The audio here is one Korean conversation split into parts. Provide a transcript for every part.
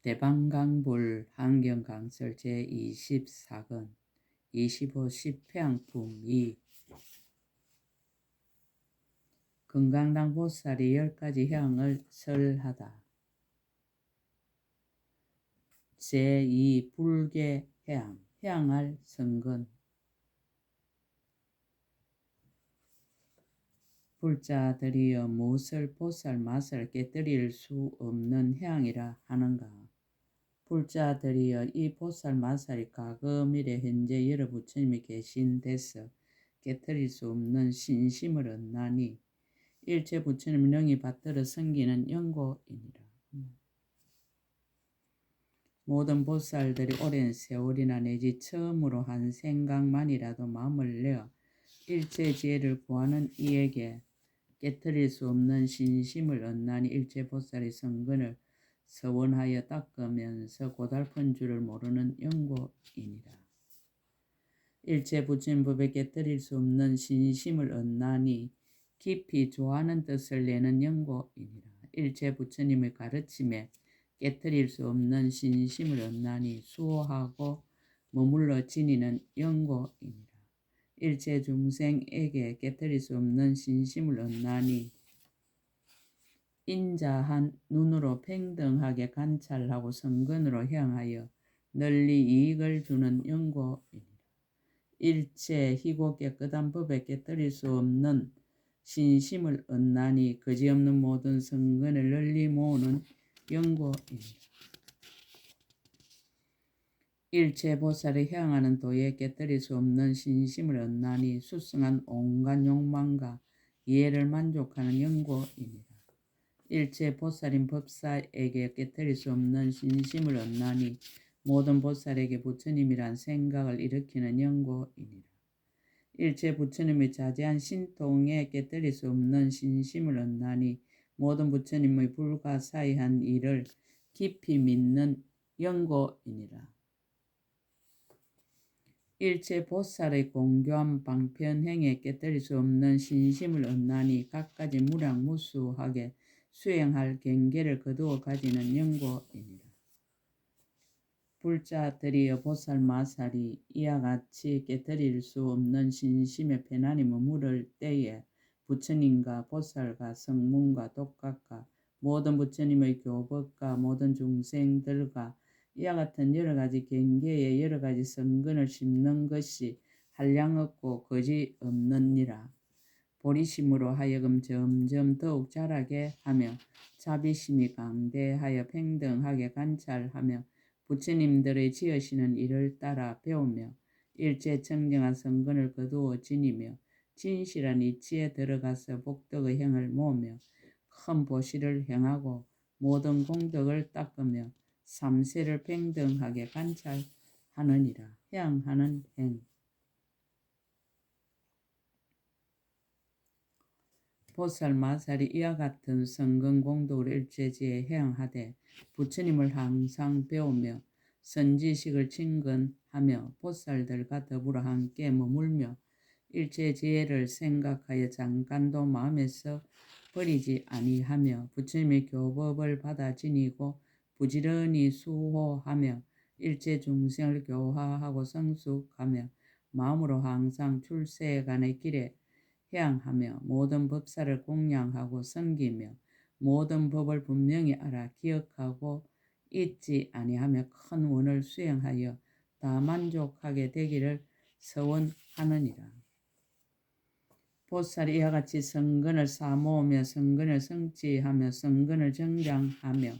대방강불 환경강설 제24권 25 10회양품 2 금강당 보살이 10가지 향을 설하다. 제2 불계향 향할 성근 불자들이여 무엇을 보살 맛을 깨뜨릴 수 없는 향이라 하는가. 불자들이여 이 보살 마살이 과거 미래 현재 여러 부처님이 계신 데서 깨뜨릴 수 없는 신심을 얻나니 일체 부처님 능히 받들어 섬기는 연고이니라. 모든 보살들이 오랜 세월이나 내지 처음으로 한 생각만이라도 마음을 내어 일체 지혜를 구하는 이에게 깨뜨릴 수 없는 신심을 얻나니 일체 보살의 성근을 서원하여 닦으면서 고달픈 줄을 모르는 연고이니라. 일체 부처님법에 깨뜨릴 수 없는 신심을 얻나니 깊이 좋아하는 뜻을 내는 연고이니라. 일체 부처님의 가르침에 깨뜨릴 수 없는 신심을 얻나니 수호하고 머물러 지니는 연고이니라. 일체 중생에게 깨뜨릴 수 없는 신심을 얻나니 인자한 눈으로 평등하게 관찰하고 성근으로 향하여 널리 이익을 주는 연고이니라. 일체 희고 깨끗한 법에 깨뜨릴 수 없는 신심을 얻나니 거지없는 모든 성근을 널리 모으는 연고이니라. 일체 보살이 향하는 도에 깨뜨릴 수 없는 신심을 얻나니 수승한 온갖 욕망과 이해를 만족하는 연고이니라. 일체 보살인 법사에게 깨뜨릴 수 없는 신심을 얻나니 모든 보살에게 부처님이란 생각을 일으키는 연고이니라. 일체 부처님의 자제한 신통에 깨뜨릴 수 없는 신심을 얻나니 모든 부처님의 불가사의한 일을 깊이 믿는 연고이니라. 일체 보살의 공교한 방편행에 깨뜨릴 수 없는 신심을 얻나니 갖가지 무량무수하게 수행할 경계를 거두어 가지는 연고이니라. 불자들이여 보살 마살이 이와 같이 깨뜨릴 수 없는 신심의 편안히 머무를 때에 부처님과 보살과 성문과 독각과 모든 부처님의 교법과 모든 중생들과 이와 같은 여러 가지 경계에 여러 가지 성근을 심는 것이 한량 없고 거지 없느니라. 보리심으로 하여금 점점 더욱 자라게 하며 자비심이 강대하여 평등하게 관찰하며 부처님들의 지으시는 일을 따라 배우며 일체 청정한 성근을 거두어 지니며 진실한 이치에 들어가서 복덕의 행을 모으며 큰 보시를 행하고 모든 공덕을 닦으며 삼세를 평등하게 관찰하느니라. 향하는 행 보살 마살이 이와 같은 성근 공덕을 일체지에 행하되 부처님을 항상 배우며 선지식을 친근하며 보살들과 더불어 함께 머물며 일체 지혜를 생각하여 잠깐도 마음에서 버리지 아니하며 부처님의 교법을 받아 지니고 부지런히 수호하며 일체 중생을 교화하고 성숙하며 마음으로 항상 출세간의 길에 향하며 모든 법사를 공양하고 섬기며 모든 법을 분명히 알아 기억하고 잊지 아니하며 큰 원을 수행하여 다 만족하게 되기를 서원하느니라. 보살이 이와 같이 성근을 쌓아모으며 성근을 성취하며 성근을 정량하며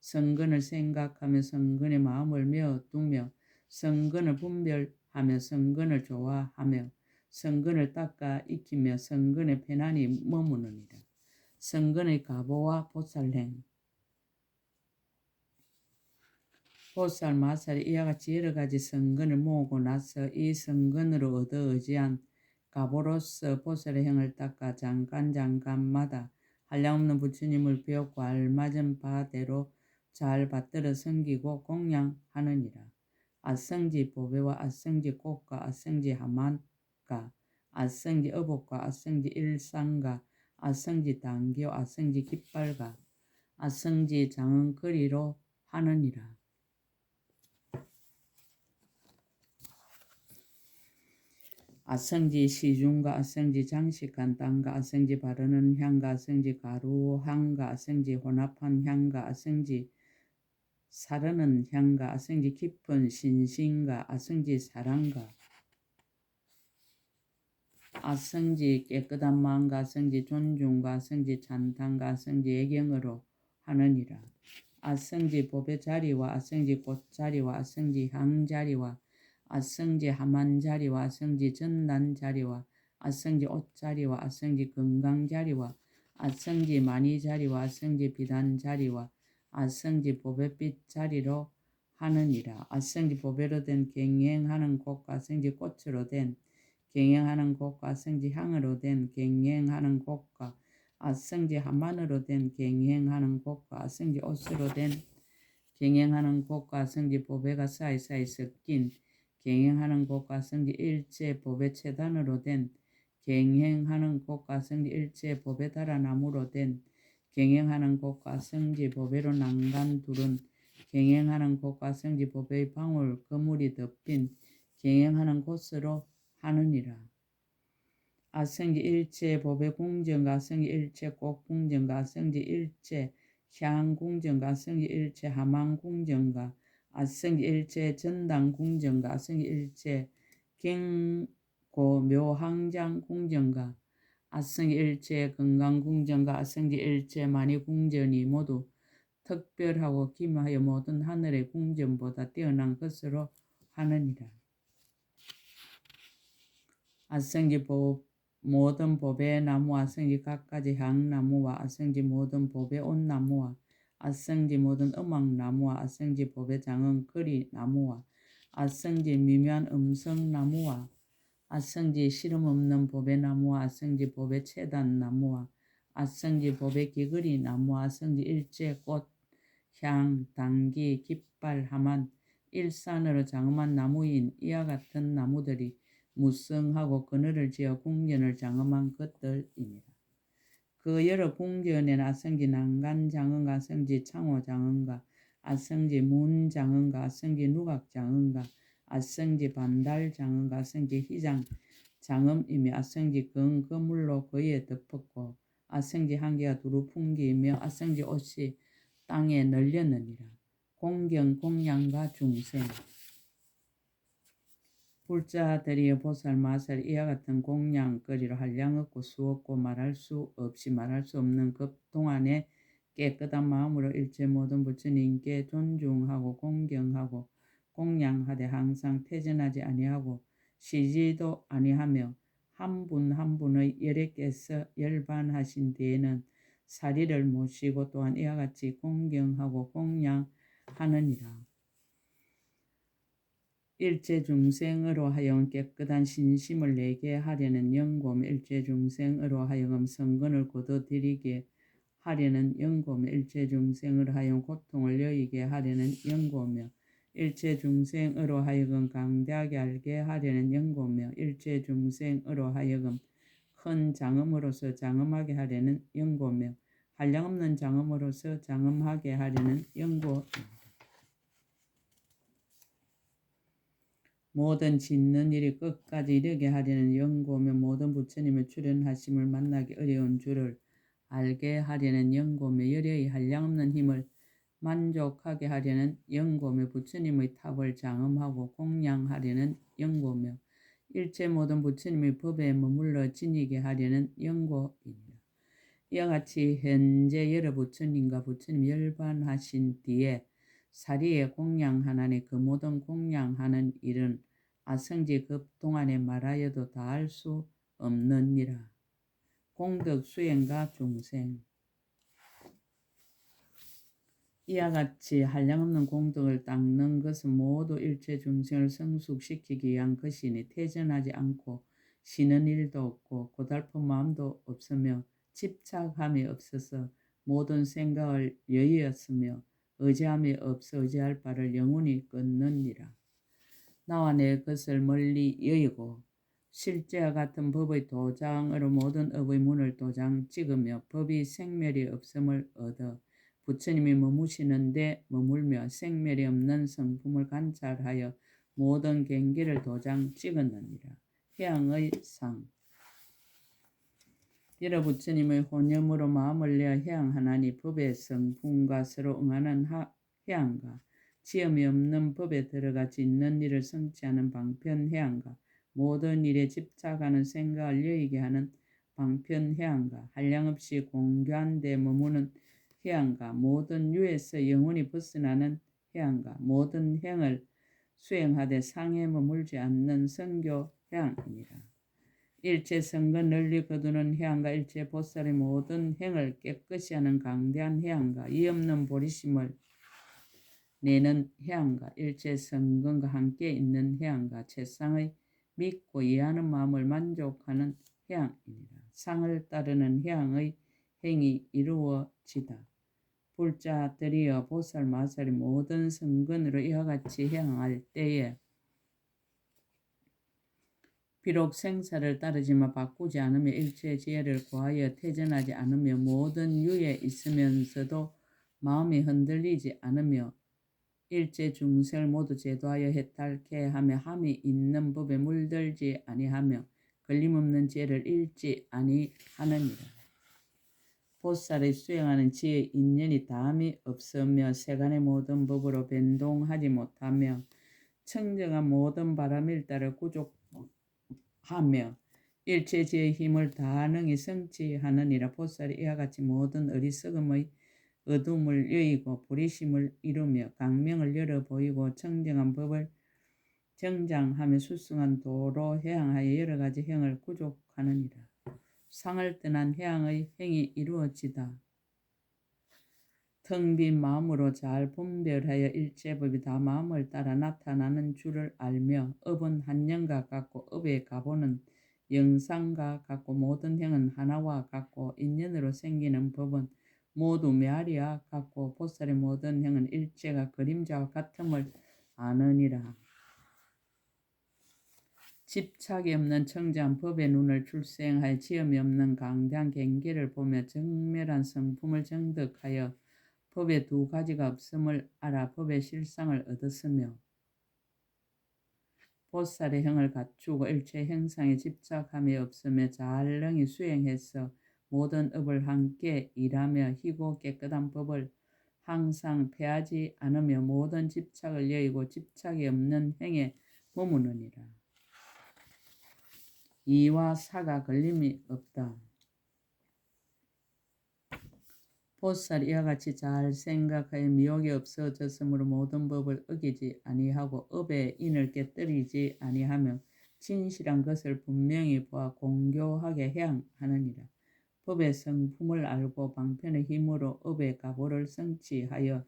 성근을 생각하며 성근의 마음을 메어두며 성근을 분별하며 성근을 좋아하며 성근을 닦아 익히며 성근에 편안히 머무느니라. 성근의 가보와 보살행 보살 마살이 이와 같이 여러 가지 성근을 모으고 나서 이 성근으로 얻어 의지한 가보로서 보살의 행을 닦아 잠깐마다 한량없는 부처님을 배웠고 알맞은 바대로 잘 받들어 섬기고 공양하느니라. 아성지 보배와 아성지 꽃과 아성지 하만가 아성지 어복과 아성지 일상가 아성지 당교 아성지 깃발가 아성지 장은거리로 하느니라. 아성지 시중과 아성지 장식한 땅과 아성지 바르는 향과 아성지 가루 향과 아성지 혼합한 향과 아성지 사르는 향과 아성지 깊은 신신과 아성지 사랑과 아성지 깨끗한 마음과 아성지 존중과 아성지 찬탄과 아성지 애경으로 하느니라. 아성지 법의 자리와 아성지 꽃자리와 아성지 향자리와 아성지 하만자리와 아성지 전단자리와 아성지 옷자리와 아성지 건강자리와 아성지 마니자리와 아성지 비단자리와 아성지 보배빛 자리로 하느니라. 아성지 보배로 된 갱행하는 곳과 아성지 꽃으로 된 갱행하는 곳과 아성지 향으로 된 갱행하는 곳과 아성지 하만으로 된 갱행하는 곳과 아성지 옷으로 된 갱행하는 곳과 아성지 보배가 사이사이 섞인 갱행하는 곳과 아성지 일체 보배 채단으로 된 갱행하는 곳과 아성지 일체 보배 달아나무로 된 갱행하는 곳과 아성지 보배로 난간 둘은 갱행하는 곳과 아성지 보배의 방울 그물이 덮인 갱행하는 곳으로 하느니라. 아성지 일체 보배 궁전과 아성지 일체 꽃 궁전과 아성지 일체 향 궁전과 아성지 일체 하만 궁전과 아성지 일체 전당 궁전과 아성지 일체 경고 묘항장 궁전과 아성지 일체 건강 궁전과 아성지 일체 만이 궁전이 모두 특별하고 기묘하여 모든 하늘의 궁전보다 뛰어난 것으로 하느니라. 아성지 모든 보배 나무와 아성지 갖가지 향나무와 아성지 모든 보배 온나무와 아성지 모든 음악나무와 아성지 보배 장은 거리나무와 아성지 미묘한 음성나무와 아성지 시름 없는 보배나무와 아성지 보배 채단나무와 아성지 보배 기거리나무와 아성지 일체 꽃, 향, 당기, 깃발, 하만, 일산으로 장엄한 나무인 이와 같은 나무들이 무성하고 그늘을 지어 궁전을 장엄한 것들입니다. 그 여러 궁전에는 아성지 난간 장언과 아성지 창호 장언과 아성지 문 장언과 아성지 누각 장언과 아성지 반달 장언과 아성지 희장 장엄이며 아성지 건거물로 거기에 덮었고 아성지 한개가 두루 풍기며 아성지 옷이 땅에 널렸느니라. 공경 공양과 중생 불자들이 보살 마살 이와 같은 공양거리로 한량 없고 수 없고 말할 수 없이 말할 수 없는 급동안에 깨끗한 마음으로 일체 모든 부처님께 존중하고 공경하고 공양하되 항상 퇴전하지 아니하고 쉬지도 아니하며 한 분 한 분의 열애께서 열반하신 뒤에는 사리를 모시고 또한 이와 같이 공경하고 공양하느니라. 일체 중생으로 하여금 깨끗한 신심을 내게 하려는 영고며 일체 중생으로 하여금 성근을 거둬들이게 하려는 영고며 일체 중생으로 하여금 고통을 여의게 하려는 영고며 일체 중생으로 하여금 강대하게 알게 하려는 영고며 일체 중생으로 하여금 큰 장엄으로서 장엄하게 하려는 영고며 한량없는 장엄으로서 장엄하게 하려는 영고입니다. 모든 짓는 일이 끝까지 이르게 하려는 영고며 모든 부처님의 출현하심을 만나기 어려운 줄을 알게 하려는 영고며 열의의 한량없는 힘을 만족하게 하려는 영고며 부처님의 탑을 장엄하고 공양하려는 영고며 일체 모든 부처님의 법에 머물러 지니게 하려는 영고입니다. 이와 같이 현재 여러 부처님과 부처님 열반하신 뒤에 사리에 공양하나니 그 모든 공양하는 일은 아성지 급동안에 말하여도 다할 수 없느니라. 공덕 수행과 중생 이와 같이 한량없는 공덕을 닦는 것은 모두 일체 중생을 성숙시키기 위한 것이니 퇴전하지 않고 쉬는 일도 없고 고달픈 마음도 없으며 집착함이 없어서 모든 생각을 여의었으며 의지함이 없어 의지할 바를 영원히 끊느니라. 나와 내 것을 멀리 여의고 실제와 같은 법의 도장으로 모든 업의 문을 도장 찍으며 법이 생멸이 없음을 얻어 부처님이 머무시는 데 머물며 생멸이 없는 성품을 관찰하여 모든 경계를 도장 찍었느니라. 해양의 상. 이러 부처님의 혼념으로 마음을 내어 해양하나니 법의 성품과 서로 응하는 해양과 지음이 없는 법에 들어가 짓는 일을 성취하는 방편 해양과 모든 일에 집착하는 생각을 여의게 하는 방편 해양과 한량없이 공교한 데 머무는 해양과 모든 유에서 영원히 벗어나는 해양과 모든 행을 수행하되 상에 머물지 않는 성교 해양이니라. 일체 성근 널리 거두는 해양과 일체 보살의 모든 행을 깨끗이 하는 강대한 해양과 이 없는 보리심을 내는 해양과 일체 성근과 함께 있는 해양과 최상의 믿고 이해하는 마음을 만족하는 해양이니라. 상을 따르는 해양의 행이 이루어지다. 불자들이여 보살 마살이 모든 성근으로 이와 같이 해양할 때에 비록 생사를 따르지만 바꾸지 않으며 일체 지혜를 구하여 퇴전하지 않으며 모든 유에 있으면서도 마음이 흔들리지 않으며 일체 중생을 모두 제도하여 해탈케 하며 함이 있는 법에 물들지 아니하며 걸림없는 지혜를 잃지 아니하느니라. 보살이 수행하는 지혜 인연이 다함이 없으며 세간의 모든 법으로 변동하지 못하며 청정한 모든 바람일 따라 구족하며 일체 지혜의 힘을 다 능히 성취하느니라. 보살이 이와 같이 모든 어리석음의 어둠을 여의고 불의심을 이루며 강명을 열어 보이고 청정한 법을 정장하며 수승한 도로 해양하여 여러 가지 행을 구족하느니라. 상을 떠난 해양의 행이 이루어지다. 텅 빈 마음으로 잘 분별하여 일체법이 다 마음을 따라 나타나는 줄을 알며 업은 한영과 같고 업의 가보는 영상과 같고 모든 행은 하나와 같고 인연으로 생기는 법은 모두 메아리와 같고 보살의 모든 행은 일체가 그림자와 같음을 아느니라. 집착이 없는 청정한 법의 눈을 출생하여 지음이 없는 강대한 경계를 보며 정멸한 성품을 정득하여 법의 두 가지가 없음을 알아 법의 실상을 얻었으며 보살의 행을 갖추고 일체 행상에 집착함이 없으며 잘 능히 수행해서 모든 업을 함께 일하며 희고 깨끗한 법을 항상 패하지 않으며 모든 집착을 여의고 집착이 없는 행에 머무느니라. 이와 사가 걸림이 없다. 보살이 이와 같이 잘 생각하여 미혹이 없어졌으므로 모든 법을 어기지 아니하고 업의 인을 깨뜨리지 아니하며 진실한 것을 분명히 보아 공교하게 해양하느니라. 법의 성품을 알고 방편의 힘으로 업의 가보를 성취하여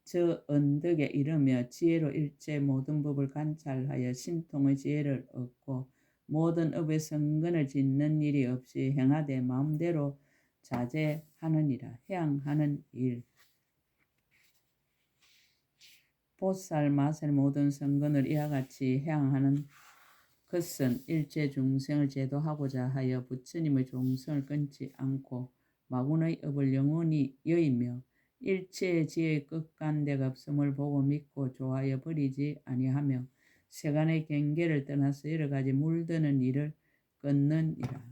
저 언덕에 이르며 지혜로 일체 모든 법을 관찰하여 신통의 지혜를 얻고 모든 업의 성근을 짓는 일이 없이 행하되 마음대로 자제하느니라. 해양하는 일. 보살 마살 모든 성근을 이와 같이 해양하는 것은 일체 중생을 제도하고자 하여 부처님의 종성을 끊지 않고 마군의 업을 영원히 여의며 일체의 지혜의 끝간데가 없음을 보고 믿고 좋아하여 버리지 아니하며 세간의 경계를 떠나서 여러 가지 물드는 일을 끊느니라.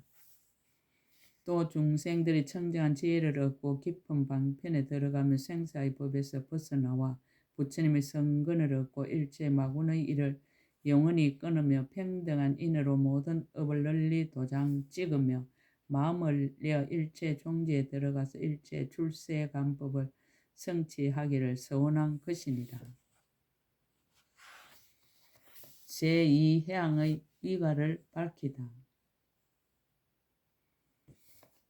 또 중생들이 청정한 지혜를 얻고 깊은 방편에 들어가며 생사의 법에서 벗어나와 부처님의 성근을 얻고 일체 마군의 일을 영원히 끊으며 평등한 인으로 모든 업을 널리 도장 찍으며 마음을 내어 일체 종지에 들어가서 일체 출세 간법을 성취하기를 서원한 것이니라. 제2해양의 위가를 밝히다.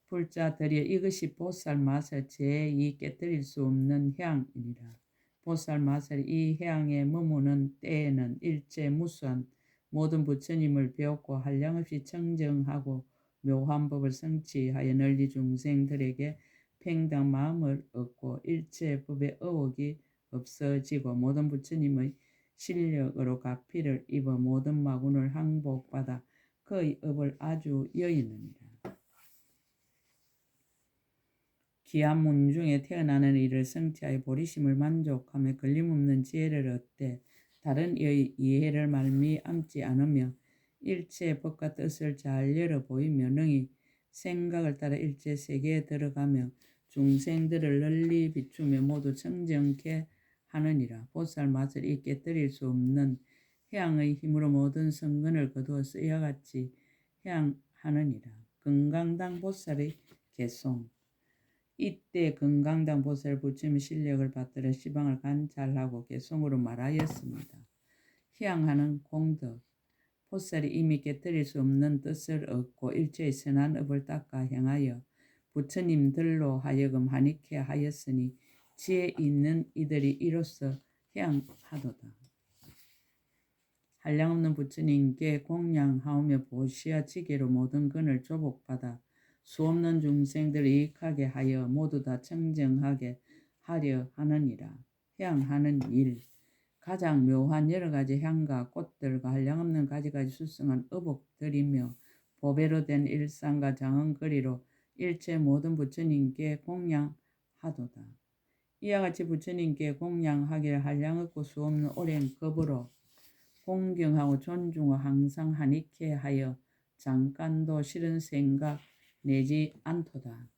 불자들이여 이것이 보살 마살 제2 깨뜨릴 수 없는 해양이니라. 보살 마살이 이 해양에 머무는 때에는 일체 무수한 모든 부처님을 배웠고 한량없이 청정하고 묘한 법을 성취하여 널리 중생들에게 평등 마음을 얻고 일체 법의 의혹이 없어지고 모든 부처님의 실력으로 가피를 입어 모든 마군을 항복받아 그의 업을 아주 여의느니라. 귀한 문중에 태어나는 이를 성취하여 보리심을 만족하며 걸림없는 지혜를 얻되 다른 이의 이해를 말미암지 않으며 일체의 법과 뜻을 잘 열어 보이며 능히 생각을 따라 일체 세계에 들어가며 중생들을 널리 비추며 모두 청정케 하느니라. 보살 맛을 이 깨뜨릴 수 없는 해양의 힘으로 모든 성근을 거두어서 이와 같이 해양하느니라. 금강당 보살의 개송. 이때 금강당 보살 부처님의 실력을 받들어 시방을 관찰하고 개송으로 말하였습니다. 해양하는 공덕. 보살이 이미 깨뜨릴 수 없는 뜻을 얻고 일체의 선한 업을 닦아 행하여 부처님들로 하여금 하니케 하였으니 지혜 있는 이들이 이로써 해양하도다. 한량없는 부처님께 공양하오며 보시와 지게로 모든 근을 조복받아 수없는 중생들을 이익하게 하여 모두 다 청정하게 하려 하느니라. 해양하는 일. 가장 묘한 여러 가지 향과 꽃들과 한량없는 가지가지 수승한 의복들이며 보배로 된 일상과 장언거리로 일체 모든 부처님께 공양하도다. 이와 같이 부처님께 공양하기를 한량없고 수없는 오랜 급으로 공경하고 존중하고 항상 하니케 하여 잠깐도 싫은 생각 내지 않도다.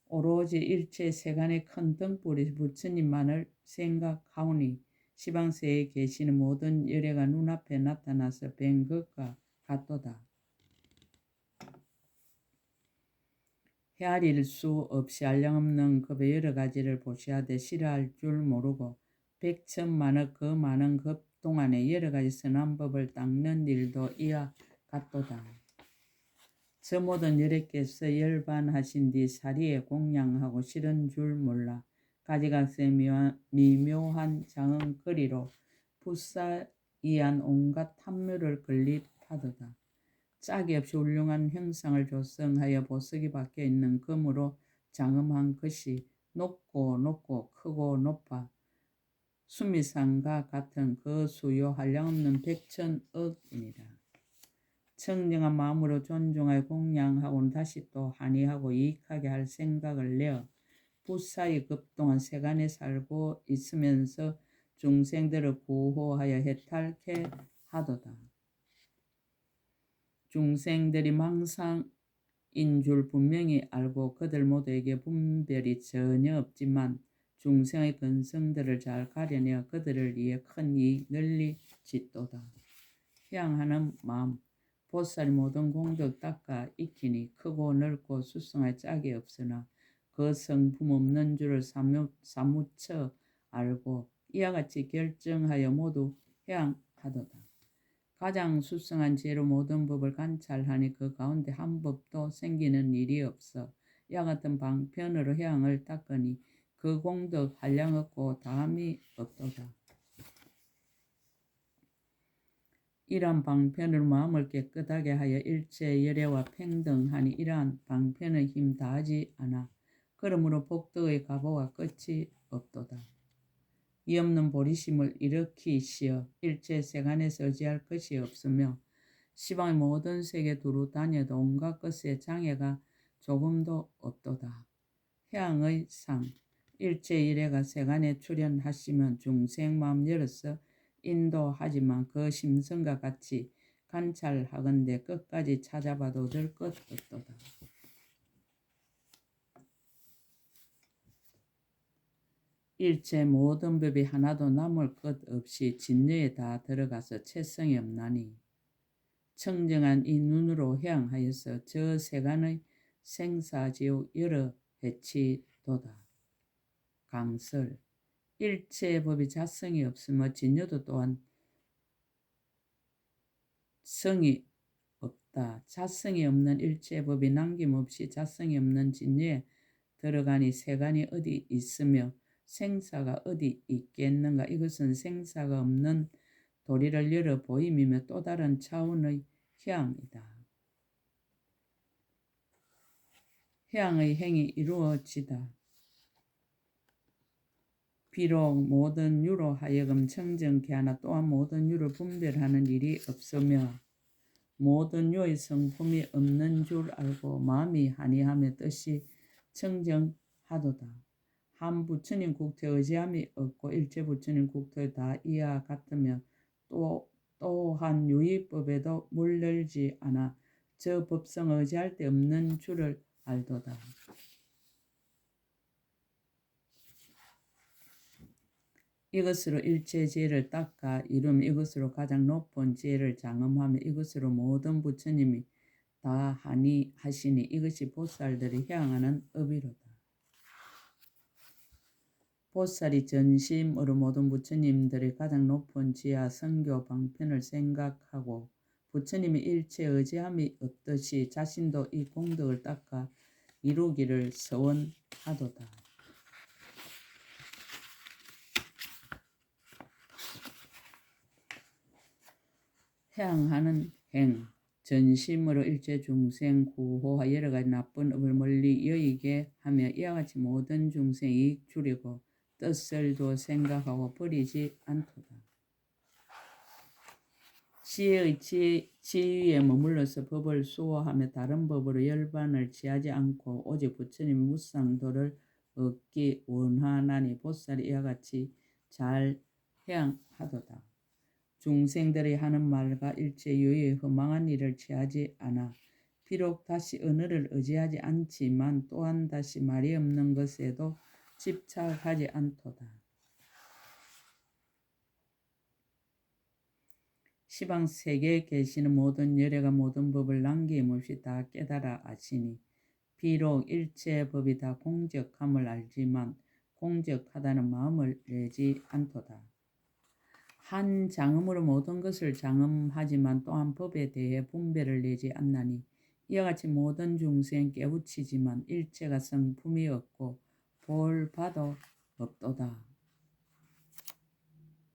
오로지 일체 세간의 큰 등불이 부처님만을 생각하오니 시방세에 계시는 모든 열애가 눈앞에 나타나서 뵌 것과 같도다. 헤아릴 수 없이 한량없는 급의 여러 가지를 보시하되 싫어할 줄 모르고 백천만억 그 많은 급 동안에 여러 가지 선한 법을 닦는 일도 이와 같도다. 저 모든 열애께서 열반하신 뒤 사리에 공양하고 싫은 줄 몰라 가지각색 미묘한 장언거리로 붓사이한 온갖 탐묘를 건립하도다. 짝이 없이 훌륭한 형상을 조성하여 보석이 박혀 있는 금으로 장엄한 것이 높고 크고 높아 수미산과 같은 그 수요 한량없는 백천억이니라. 청정한 마음으로 존중하여 공양하고는 다시 또 한의하고 이익하게 할 생각을 내어 붓사이 급동안 세간에 살고 있으면서 중생들을 구호하여 해탈케 하도다. 중생들이 망상인 줄 분명히 알고 그들 모두에게 분별이 전혀 없지만 중생의 근성들을 잘 가려내어 그들을 위해 큰 이익 널리 짓도다. 해양하는 마음. 보살이 모든 공덕 닦아 익히니 크고 넓고 수승할 짝이 없으나 그 성품 없는 줄을 사무쳐 알고 이와 같이 결정하여 모두 해양하도다. 가장 수승한 지혜로 모든 법을 관찰하니 그 가운데 한 법도 생기는 일이 없어 이와 같은 방편으로 해양을 닦으니 그 공덕 한량없고 다함이 없도다. 이러한 방편으로 마음을 깨끗하게 하여 일체 열애와 평등하니 이러한 방편의 힘 다하지 않아. 그러므로 복덕의 가보가 끝이 없도다. 이 없는 보리심을 일으키시어 일체 세간에서 의지할 것이 없으며 시방의 모든 세계 두루 다녀도 온갖 것에 장애가 조금도 없도다. 해양의 상. 일체 열애가 세간에 출현하시면 중생 마음 열어서 인도하지만 그 심성과 같이 관찰하건대 끝까지 찾아봐도 얻을 것 없도다. 일체 모든 법이 하나도 남을 것 없이 진여에 다 들어가서 채성이 없나니 청정한 이 눈으로 해양하여서 저 세간의 생사지옥 여러 해치도다. 강설. 일체의 법이 자성이 없으며 진여도 또한 성이 없다. 자성이 없는 일체의 법이 남김없이 자성이 없는 진여에 들어가니 세간이 어디 있으며 생사가 어디 있겠는가. 이것은 생사가 없는 도리를 열어 보임이며 또 다른 차원의 해양이다. 해양의 행이 이루어지다. 비록 모든 유로 하여금 청정케 하나 또한 모든 유를 분별하는 일이 없으며 모든 유의 성품이 없는 줄 알고 마음이 한이하며 뜻이 청정하도다. 한 부처님 국토에 의지함이 없고 일체 부처님 국토에 다 이와 같으며 또한 유의법에도 물들지 않아 저 법성 의지할 데 없는 줄을 알도다. 이것으로 일체 죄를 닦아 이름 이것으로 가장 높은 죄를 장엄하며 이것으로 모든 부처님이 다 하시니 이것이 보살들이 향하는 업이로다. 보살이 전심으로 모든 부처님들의 가장 높은 지하 선교 방편을 생각하고 부처님이 일체 의지함이 없듯이 자신도 이 공덕을 닦아 이루기를 서원하도다. 향하는 행 전심으로 일체 중생 구호와 여러가지 나쁜 업을 멀리 여의게 하며 이와 같이 모든 중생 이익 주려고 뜻을 두어 생각하고 버리지 않도다. 시의 지위에 머물러서 법을 수호하며 다른 법으로 열반을 취하지 않고 오직 부처님의 무상도를 얻기 원하나니 보살이 이와 같이 잘 행하도다. 중생들이 하는 말과 일체 유의 허망한 일을 취하지 않아 비록 다시 언어를 의지하지 않지만 또한 다시 말이 없는 것에도 집착하지 않도다. 시방 세계에 계시는 모든 열애가 모든 법을 남김없이 다 깨달아 아시니 비록 일체 법이 다 공적함을 알지만 공적하다는 마음을 내지 않도다. 한 장엄으로 모든 것을 장엄하지만 또한 법에 대해 분별을 내지 않나니 이와 같이 모든 중생 깨우치지만 일체가 성품이 없고 볼 바도 없도다.